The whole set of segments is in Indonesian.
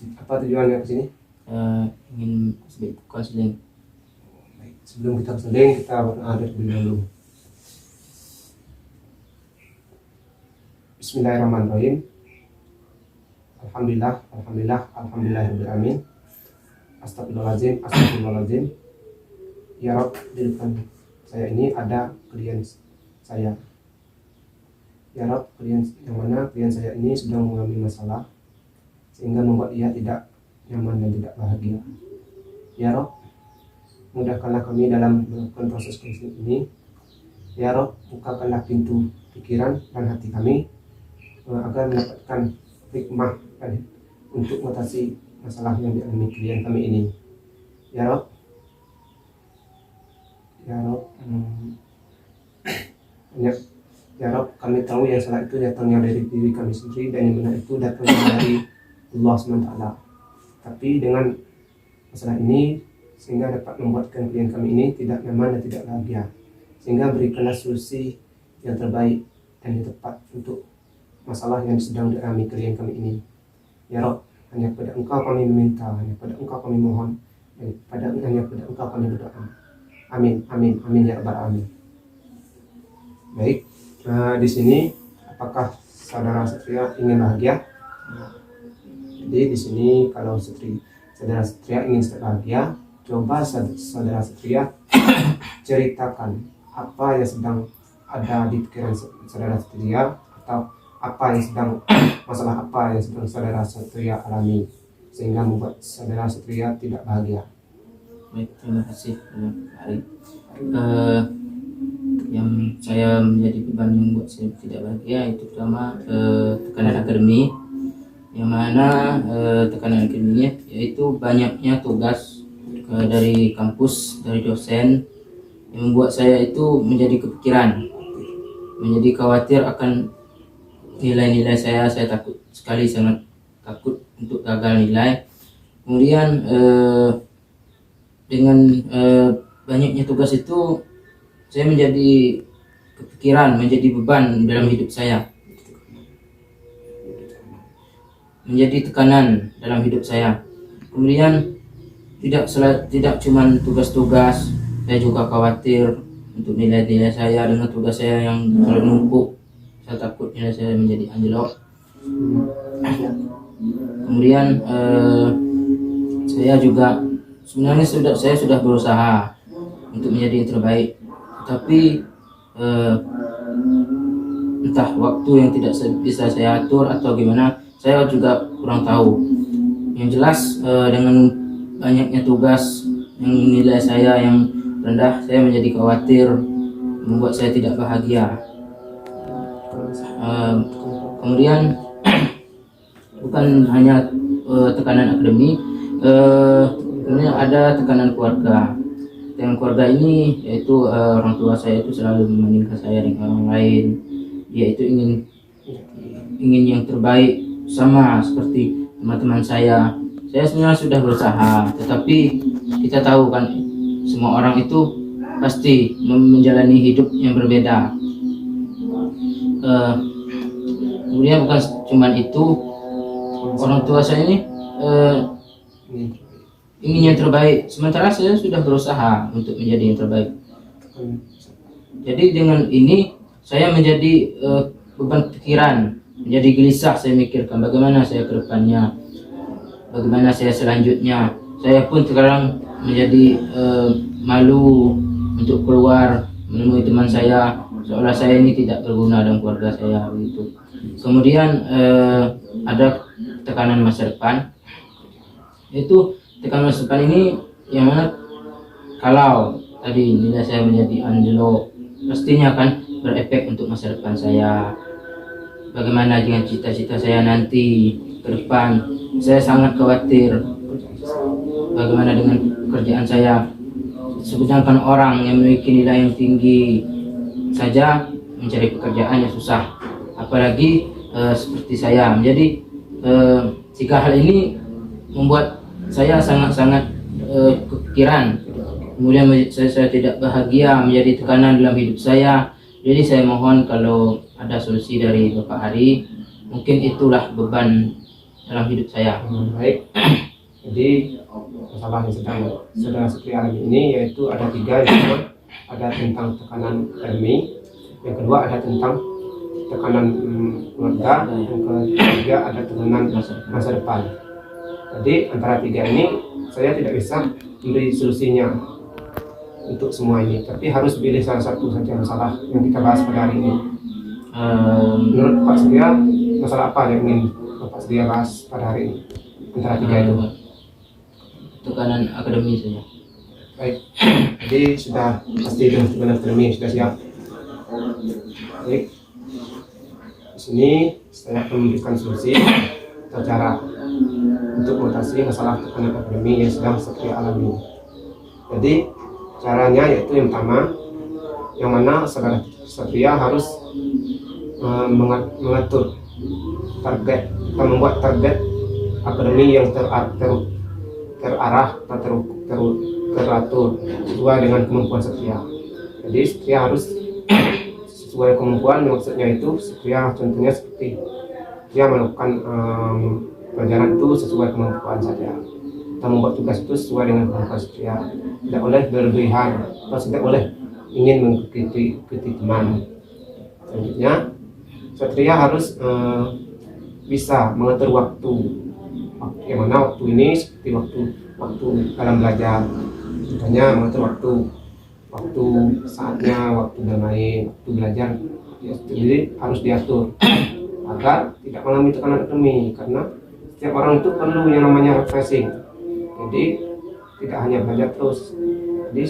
Apa tujuannya ke sini? Ingin konseling. Baik, sebelum kita konseling, kita berdoa terlebih dahulu. Bismillahirrahmanirrahim. Alhamdulillahirrahmanirrahim. Astagfirullahaladzim. Ya Rob, di depan saya ini ada klien saya. Ya Rob, yang mana klien saya ini sedang mengalami masalah sehingga membuat dia tidak nyaman dan tidak bahagia. Ya Rob, mudahkanlah kami dalam melakukan proses konseling ini. Ya Rob, bukakanlah pintu pikiran dan hati kami agar mendapatkan hikmah dan untuk mengatasi masalah yang dialami klien kami ini. Ya Rob, Ya Rob, kami tahu yang salah itu datangnya dari diri kami sendiri dan yang benar itu datangnya dari Allah SWT. Tapi dengan masalah ini sehingga dapat membuatkan klien kami ini tidak nyaman dan tidak bahagia, sehingga berikanlah solusi yang terbaik dan yang tepat untuk masalah yang sedang dialami klien kami ini. Ya Rob, hanya kepada Engkau kami meminta, hanya kepada Engkau kami mohon, dan hanya kepada Engkau kami berdoa. Amin, amin, amin ya rabbal alamin. Baik, di sini apakah saudara Satria ingin bahagia? Jadi di sini kalau saudara Satria ingin bahagia, coba saudara Satria ceritakan apa yang sedang ada di pikiran saudara Satria, atau apa yang sedang masalah apa yang sedang saudara Satria alami sehingga membuat saudara Satria tidak bahagia. Baik, terima kasih Ari. Yang saya menjadi beban yang membuat saya tidak bahagia itu pertama tekanan akademi, yang mana tekanan akademinya yaitu banyaknya tugas dari kampus, dari dosen, yang membuat saya itu menjadi kepikiran, menjadi khawatir akan nilai-nilai saya takut sekali, sangat takut untuk gagal nilai. Kemudian dengan banyaknya tugas itu saya menjadi kepikiran, menjadi beban dalam hidup saya, menjadi tekanan dalam hidup saya. Kemudian tidak cuma tugas-tugas, saya juga khawatir untuk nilai-nilai saya dengan tugas saya yang terlalu numpuk. Saya takut nilai saya menjadi anjlok. Kemudian saya juga sebenarnya saya sudah berusaha untuk menjadi yang terbaik, tapi entah waktu yang tidak bisa saya atur atau gimana, saya juga kurang tahu. Yang jelas dengan banyaknya tugas yang nilai saya yang rendah, saya menjadi khawatir, membuat saya tidak bahagia. Kemudian bukan hanya tekanan akademi, kemudian ada tekanan keluarga. Tekanan keluarga ini yaitu orang tua saya itu selalu membandingkan saya dengan orang lain. Dia itu ingin yang terbaik sama seperti teman-teman saya. Saya sebenarnya sudah berusaha, tetapi kita tahu kan semua orang itu pasti menjalani hidup yang berbeda. Kemudian bukan cuma itu, orang tua saya ini ingin yang terbaik, sementara saya sudah berusaha untuk menjadi yang terbaik. Jadi dengan ini saya menjadi beban pikiran, menjadi gelisah. Saya mikirkan bagaimana saya ke depannya, bagaimana saya selanjutnya. Saya pun sekarang menjadi malu untuk keluar menemui teman saya, seolah saya ini tidak berguna dalam keluarga saya begitu. Kemudian ada tekanan masa depan. Itu tekanan masa depan ini yang mana kalau tadi nilai saya menjadi anjlok, pastinya akan berefek untuk masa depan saya. Bagaimana dengan cita-cita saya nanti ke depan? Saya sangat khawatir bagaimana dengan pekerjaan saya. Sedangkan orang yang memiliki nilai yang tinggi saja mencari pekerjaan yang susah, apalagi seperti saya. Jadi tiga hal ini membuat saya sangat-sangat kepikiran. Kemudian saya tidak bahagia, menjadi tekanan dalam hidup saya. Jadi saya mohon kalau ada solusi dari Bapak Ari, mungkin itulah beban dalam hidup saya. Baik. Jadi masalah yang sedang saudara Satria alami ini yaitu ada 3. Yang pertama ada tentang tekanan ekonomi, yang kedua ada tentang tekanan keluarga, yang ketiga ada tekanan masa depan. Jadi antara 3 ini saya tidak bisa memberi solusinya untuk semua ini, tapi harus pilih salah satu saja masalah yang kita bahas pada hari ini. Menurut Pak Satria, masalah apa yang ingin Pak Satria bahas pada hari ini antara 3 itu? Tekanan akademi saja. Baik, jadi sudah pasti dengan akademi sudah siap. Baik, di sini saya akan memberikan solusi atau cara untuk mengatasi masalah tekanan akademi yang sedang Satria alami. Jadi caranya yaitu yang pertama, yang mana saudara Satria harus mengatur target atau membuat target akademi yang terarah atau teratur sesuai dengan kemampuan Satria. Jadi Satria harus sesuai kemampuan, maksudnya itu Satria contohnya seperti dia melakukan pelajaran itu sesuai kemampuan saja. Kita membuat tugas itu sesuai dengan kemampuan Satria. Tidak boleh berlebihan atau tidak boleh ingin mengikuti teman. Selanjutnya Satria harus bisa mengatur waktu. Yang mana waktu ini seperti waktu dalam belajar, contohnya mengatur waktu saatnya, waktu bermain, waktu belajar, ya, jadi harus diatur agar tidak mengalami tekanan akademi, karena setiap orang itu perlu yang namanya refreshing. Jadi tidak hanya belajar terus. Jadi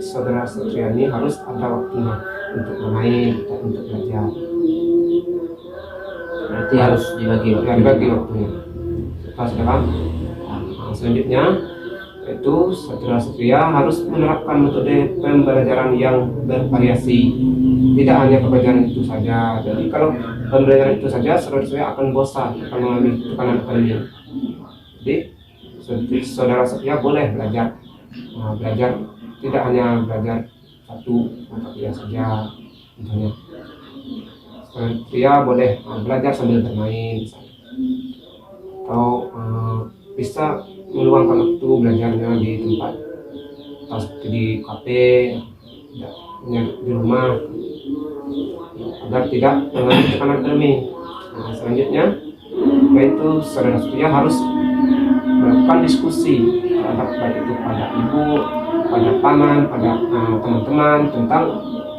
saudara Satria ini harus ada waktunya untuk bermain dan untuk belajar. Berarti harus dibagi waktunya. Selanjutnya yaitu saudara Satria harus menerapkan metode pembelajaran yang bervariasi. Tidak hanya pembelajaran itu saja. Jadi kalau pembelajaran itu saja, saudara Satria akan bosan, akan mengalami tekanan akademi. Jadi saudara Satria boleh belajar, belajar tidak hanya belajar satu mata kuliah saja. Misalnya Satria boleh belajar sambil bermain, atau bisa meluangkan waktu belajarnya di tempat atau seperti di kafe, di rumah, agar tidak mengalami tekanan akademi. Selanjutnya yaitu saudara Satria harus melakukan diskusi terhadap baik itu pada ibu, pada paman, pada teman-teman tentang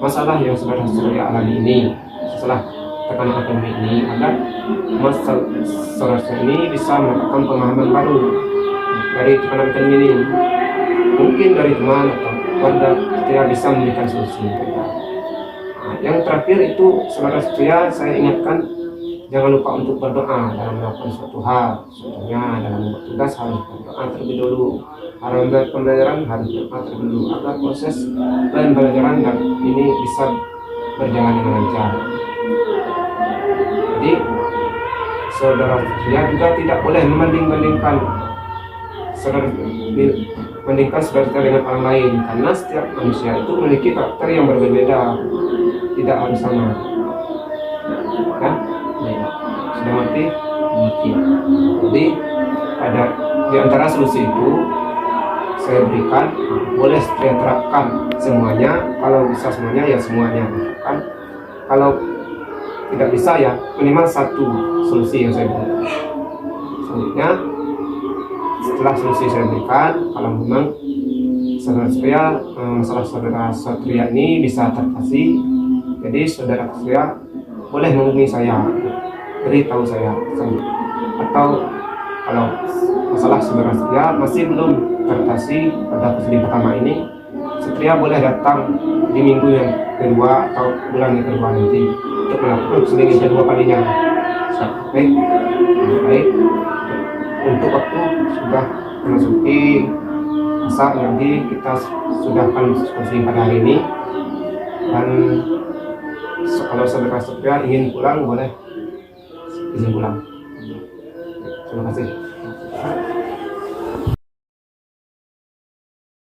masalah yang saudara Satria alami ini, setelah tekanan akademi ini, agar saudara ini bisa mendapatkan pemahaman baru dari tekanan akademi ini. Mungkin dari teman atau keluarga Satria bisa memberikan solusi. Yang terakhir itu saudara Satria, saya ingatkan jangan lupa untuk berdoa dalam melakukan suatu hal. Contohnya dalam membuat tugas harus berdoa terlebih dulu, dalam pembelajaran harus berdoa terlebih dulu, agar proses pembelajaran dan ini bisa berjalan dengan lancar. Jadi saudara Satria juga tidak boleh membanding-bandingkan saudara dengan orang lain, karena setiap manusia itu memiliki karakter yang berbeda, tidak harus sama. Ya? Sudah mengerti? Jadi ada di antara solusi itu saya berikan, boleh Satria terapkan semuanya. Kalau bisa semuanya ya semuanya, kan? Kalau tidak bisa ya minimal satu solusi yang saya berikan. Selanjutnya setelah solusi saya berikan, kalau memang saudara Satria, masalah saudara Satria ini bisa teratasi, jadi saudara Satria boleh menghubungi saya, beritahu saya. Atau kalau masalah saudara Satria masih belum teratasi pada episode pertama ini, Satria boleh datang di minggu yang kedua atau bulan yang kedua nanti untuk melakukan episode yang kedua kalinya. Baik. Untuk waktu sudah memasuki masa nanti kita sudah akan diskusi pada hari ini, dan kalau saudara Satria ingin pulang boleh izin pulang. Terima kasih.